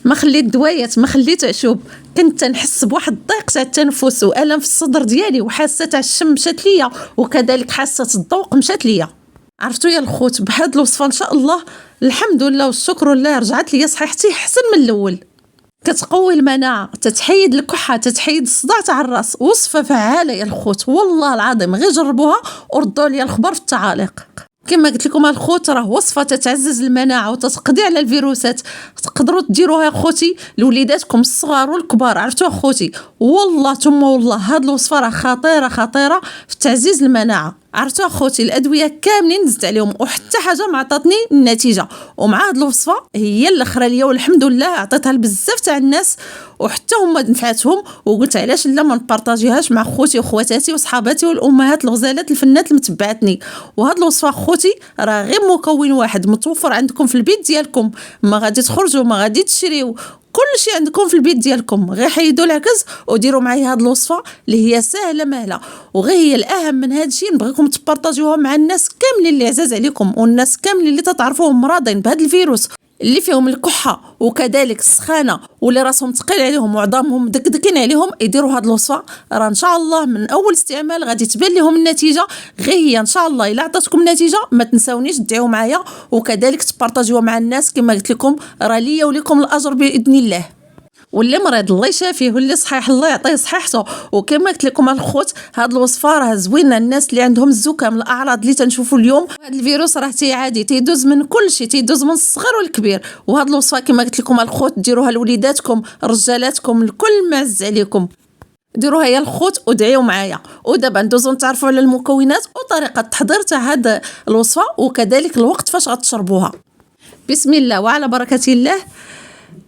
ما خليت دوايات، ما خليت عشوب. كنت تنحس بواحد الضيق تاع التنفس والم في الصدر ديالي، وحاسه تاع الشم مشات ليا، وكذلك حاسه الذوق مشات ليا. عرفتوا يا الخوت، بهاد الوصفه ان شاء الله الحمد لله والشكر لله رجعت لي صحيحتي حسن من الاول. كتقوي المناعه، تتحيد الكحه، تتحيد الصداع تاع الراس. وصفه فعاله يا الخوت والله العظيم، غير جربوها وردوا لي الخبر في التعاليق. كما قلت لكم الخوت راه وصفه تتعزز المناعه وتتقضي على الفيروسات. تقدروا ديروها اخوتي لوليداتكم الصغار والكبار. عرفتوا اخوتي والله ثم والله هاد الوصفه راه خطيره خطيره في تعزيز المناعه. عرفتوا اخوتي الادويه كاملين نزلت عليهم وحتى حاجه ما عطاتني النتيجه. ومع هاد الوصفه هي الاخرى ليا والحمد لله عطيتها لبزاف تاع الناس وحتى هما نفعتهم. وقلت علاش لا ما نبارطاجيهاش مع خوتي وخواتاتي وصحاباتي والامهات الغزالات الفنات اللي متبعتني. وهاد الوصفه اخوتي راه غير مكون واحد متوفر عندكم في البيت ديالكم، ما غادي تخرجوا، ما غادي تشريو، كل شيء عندكم في البيت ديالكم. غير حيدوا العكز وديروا معايا هاد الوصفه اللي هي سهله مهله. وغير هي الاهم من هذا الشيء نبغيكم تبارطاجيوها مع الناس كاملين اللي عزاز عليكم والناس كاملين اللي تتعرفوهم مرضين بهذا الفيروس اللي فيهم الكحه وكذلك السخانه واللي راسهم ثقيل عليهم وعظامهم دكدكين عليهم. يديروا هاد الوصفه راه ان شاء الله من اول استعمال غادي تبان لهم النتيجه. غير هي ان شاء الله الا عطاتكم نتيجه ما تنساونيش تدعيو معايا وكذلك تبارطاجيوها مع الناس. كما قلت لكم راه ليا ولكم الاجر باذن الله. واللي مريض الله يشافيه واللي صحيح الله يعطيه صحيحته. وكما قلت لكم الخوت هاد الوصفه راه زوينه الناس اللي عندهم الزكام، الاعراض اللي تنشوفوا اليوم. هاد الفيروس راه عادي تيدوز من كل شيء، تيدوز من الصغير والكبير. وهاد الوصفه كما قلت لكم الخوت ديروها لوليداتكم رجالاتكم الكل معز عليكم. ديروها يا الخوت ودعيو معايا. ودابا ندوزو نتعرفوا على المكونات وطريقه التحضير تاع هاد الوصفه وكذلك الوقت فاش غتشربوها. بسم الله وعلى بركه الله.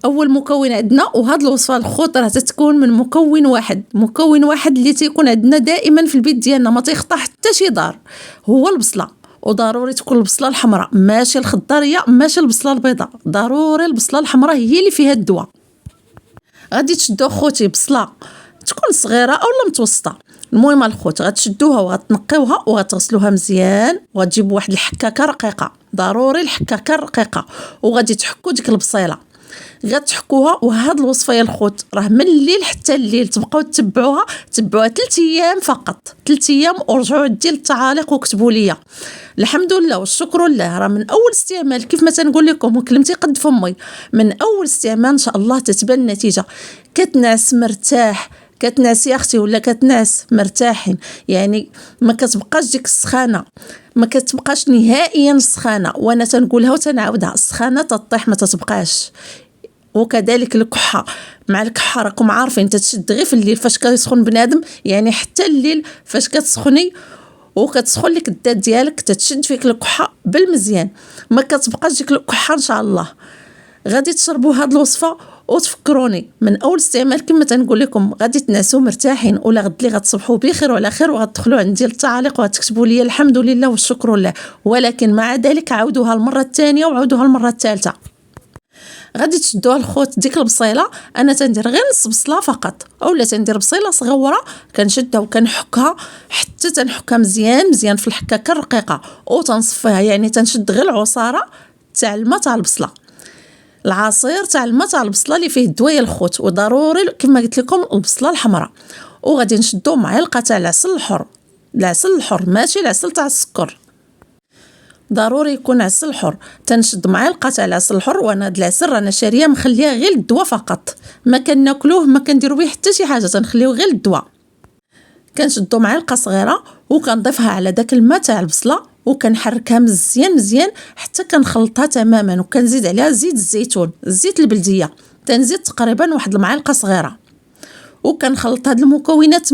اول مكون عندنا وهاد الوصفه الخوت راه تتكون من مكون واحد اللي تيكون عندنا دائما في البيت ديالنا ما تيخطا حتى شي دار، هو البصله. وضروري تكون البصله الحمراء ماشي الخضاريه ماشي البصله البيضاء، ضروري البصله الحمراء هي اللي فيها الدواء. غادي تشدوا خوتي بصله تكون صغيره اولا متوسطه. المهم الخوت غتشدوها وغتنقيوها وغتغسلوها مزيان وغتجيبوا واحد الحكاكه رقيقه، ضروري الحكاكه رقيقه. وغادي تحكوا ديك البصيله غتحكوها. وهاد الوصفه يا الخوت راه من الليل حتى الليل تبقاو تبعوها 3 ايام فقط، 3 ايام ورجعوا عندي التعاليق وكتبوا لي. الحمد لله والشكر لله راه من اول استعمال كيف ما تنقول لكم وكلمتي قد فمي، من اول استعمال ان شاء الله تتبان النتيجه. كتنعس مرتاح، كتنعس يا اختي ولا كتنعس مرتاحين، يعني ما كتبقاش ديك السخانه، ما كتبقاش نهائيا السخانه. وانا تنقولها وتنعاودها السخانه تطيح ما تتبقاش. وكذلك الكحه، مع الكحه راكم عارفين تتشد غير في الليل فاش كيسخن بنادم، يعني حتى الليل فاش كتسخني وكتسخن لك الدات ديالك تتشد فيك الكحه بالمزيان، ما كتبقاش ديك الكحه ان شاء الله. غادي تشربوا هاد الوصفه وتفكروني من اول استعمال كما تنقول لكم غادي تنعسوا مرتاحين، ولا غد لي غتصبحوا بخير وعلى خير وغتدخلوا عندي التعاليق وغتكتبوا لي الحمد لله والشكر لله. ولكن مع ذلك عاودوها المره الثانيه وعاودوها المره الثالثه. غادي تشدوها الخوت ديك البصيله، انا تندير غير نص بصله فقط اولا تندير بصيله صغيره كنشدها وكنحكها حتى تنحكها مزيان في الحكاكه الرقيقه وتنصفيها، يعني تنشد غير العصاره تاع الماء تاع البصله، العصير تاع الماء تاع البصله اللي فيه الدواء الخوت. وضروري كما قلت لكم البصله الحمراء. وغادي نشدو معلقه تاع العسل الحر ماشي العسل تاع السكر، ضروري يكون عسل حر. تنشد معلقه تاع العسل الحر. وانا هاد العسل رانا شاريه مخليها غير الدواء فقط، ما كناكلوه ما كنديروا به حتى شي حاجه، تنخليوه غير الدواء. كنشدو معلقه صغيره وكنضيفها على داك الماء تاع البصله وكنحركها مزيان حتى كنخلطها تماما. وكنزيد عليها زيت الزيتون، الزيت البلديه، تنزيد تقريبا واحد المعلقه صغيره وكنخلط هاد المكونات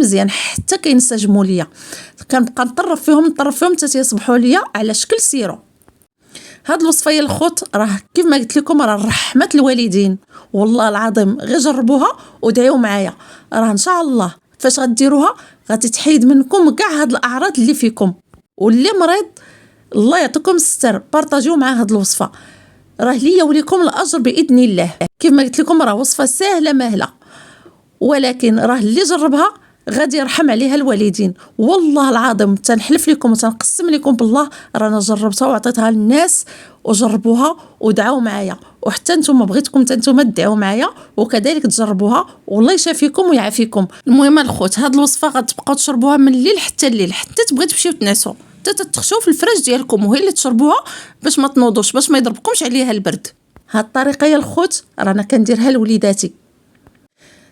مزيان حتى كينسجموا ليا. كنبقى نطرف فيهم حتى تيصبحوا ليا على شكل سيرو. هاد الوصفه يا الخوت راه كيف ما قلت لكم راه رحمه الوالدين والله العظيم. غير جربوها ودعيو معايا، راه ان شاء الله فاش غديروها غادي تحيد منكم كاع هاد الاعراض اللي فيكم. واللي مريض الله يعطيكم الستر بارطاجيو مع هاد الوصفه، راه ليا وليكم الاجر باذن الله. كيف ما قلت لكم راه وصفه سهله مهله، ولكن راه اللي جربها غادي يرحم عليها الوالدين والله العظيم. تنحلف لكم وتنقسم لكم بالله رانا جربتها وعطيتها للناس وجربوها ودعوا معايا وحتى نتوما بغيتكم حتى نتوما تدعوا معايا وكذلك تجربوها والله يشافيكم ويعافيكم. المهم الخوت هاد الوصفه غتبقاو تشربوها من الليل حتى الليل، حتى تبغيو تمشيو تنعسوا، حتى تتخشوا في الفراش ديالكم وهي اللي تشربوها باش ما تنوضوش، باش ما يضربكمش عليها البرد. هاد الطريقه يا الخوت رانا كنديرها لوليداتي،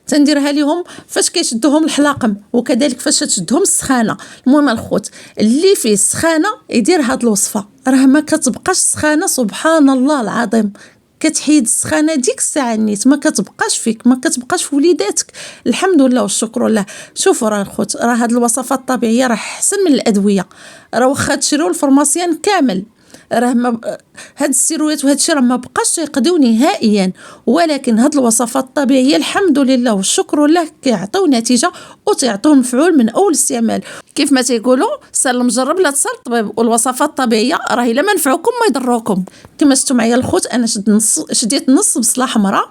تنديرها لهم فاش كيشدوهم الحلاقم وكذلك فاش تشدهم السخانه. المهم الخوت اللي فيه السخانه يدير هاد الوصفه، راه ما كتبقاش السخانه سبحان الله العظيم، كتحيد السخانه ديك الساعه نيت ما كتبقاش فيك، ما كتبقاش في وليداتك. الحمد لله والشكر لله. شوفوا راه الخوت راه هاد الوصفات الطبيعيه راه احسن من الادويه، راه واخا تشريو الفرماسيان كامل راه ما هاد السيرويات وهاد الشيء راه ما بقاش تيقضيو نهائيا، ولكن هاد الوصفات الطبيعيه الحمد لله والشكر لله كيعطيو نتيجه وتيعطيو مفعول من اول استعمال. كيف ما تيقولوا سال المجرب لا تسال الطبيب، والوصفات الطبيعيه راه الا ما نفعوكم ما يضروكم. كما شفتوا معايا الخوت انا شديت نص بصله حمراء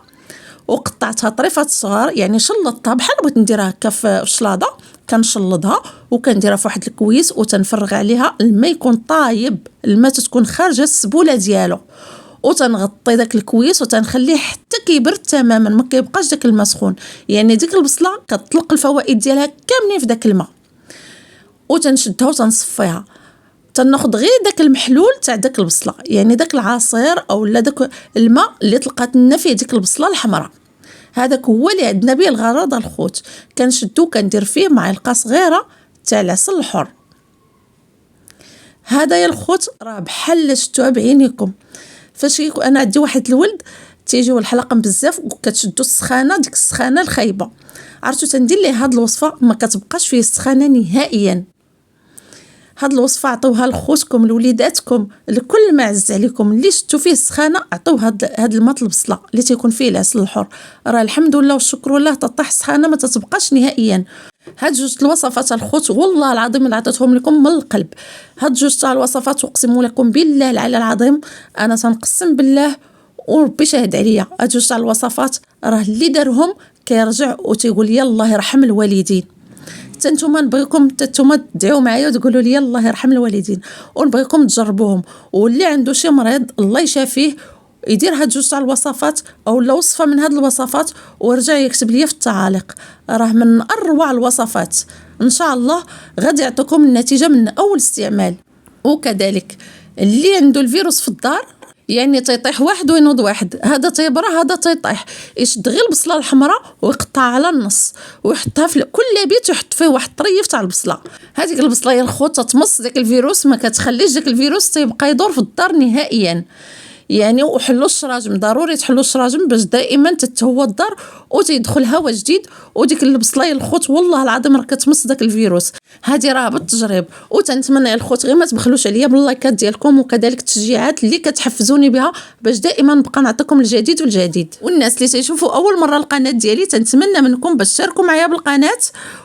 وقطعتها طريفات صغار، يعني شلطتها بحال بغيت نديرها هكا في الشلاضه، كنشلضها وكنديرها في واحد الكويس وتنفرغ عليها الماء يكون طايب، الماء تكون خارجه السبوله ديالو، وتنغطي داك الكويس وتنخليه حتى كيبرد تماما، ما كيبقاش داك الماء سخون، يعني ديك البصله كتطلق الفوائد ديالها كاملين في داك الماء. وتنشدها وتنصفيها، تناخذ غير داك المحلول تاع داك البصله، يعني داك العصير او لا داك الماء اللي طلقات لنا فيه ديك البصله الحمراء، هذاك هو اللي عندنا به الغرض الخوت. كنشدو كندير فيه معلقه صغيره تاع العسل الحر. هذا يا الخوت راه بحال شفتوها بعينيكم. فاش انا عندي واحد الولد تيجيو الحلقم بزاف وكتشدو السخانه، ديك السخانه الخايبه، عرفتو تندير ليه هاد الوصفه ما كتبقاش فيه السخانه نهائيا. هاد الوصفه عطوها لخوتكم لوليداتكم، لكل ما عز عليكم اللي شفتوا فيه السخانه عطوه هاد الماء البصله اللي تيكون فيه العسل الحر، راه الحمد لله والشكر لله تطيح السخانه ما تتبقاش نهائيا. هاد جوج الوصفات الخوت والله العظيم اللي عطيتهم لكم من القلب، هاد جوج تاع الوصفات اقسم لكم بالله العلي العظيم، انا تنقسم بالله وربي شاهد عليا، هاد جوج تاع الوصفات راه اللي دارهم كيرجع وتيقول يلاه يرحم الوالدين. حتى نتوما نبغيكم حتى نتوما تدعيو معايا وتقولوا لي الله يرحم الوالدين، ونبغيكم تجربوهم، واللي عنده شي مريض الله يشافيه يدير هاد جوج تاع الوصفات او لا وصفه من هاد الوصفات ورجع يكتب لي في التعاليق، راه من اروع الوصفات ان شاء الله غادي يعطيكم النتيجه من اول استعمال. وكذلك اللي عنده الفيروس في الدار، يعني تيطيح واحد وينوض واحد، هذا تيبرى هذا تيطيح، يشد غير البصله الحمراء ويقطعها على النص ويحطها في كل بيت يحط فيه واحد طريف تاع البصله. هذيك البصله يا الخوت تطمس داك الفيروس، ما كتخليش داك الفيروس تيبقى يدور في الدار نهائيا. يعني وحلوا الشراجم، ضروري تحلوا الشراجم باش دائما تتهوى الدار وتيدخل هواء جديد، وديك البصله الخوت والله العظيم راه كتمس داك الفيروس. هذه راه بالتجريب، وتنتمنى الخوت غير ما تبخلوش عليا باللايكات ديالكم وكذلك التشجيعات اللي كتحفزوني بها باش دائما نبقى نعطيكم الجديد والجديد. والناس اللي تيشوفوا اول مره القناه ديالي تنتمنى منكم باش تشاركوا معايا بالقناه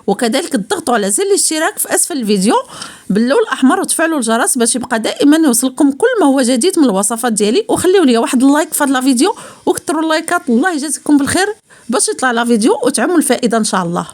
وكذلك تضغطوا على زر الاشتراك في اسفل الفيديو باللون الاحمر وتفعلوا الجرس باش يبقى دائما يوصلكم كل ما هو جديد من الوصفات ديالي. وخليوا لي واحد اللايك في هذا الفيديو وكثروا اللايكات، الله يجازيكم بالخير باش يطلع لا فيديو وتعموا الفائده ان شاء الله.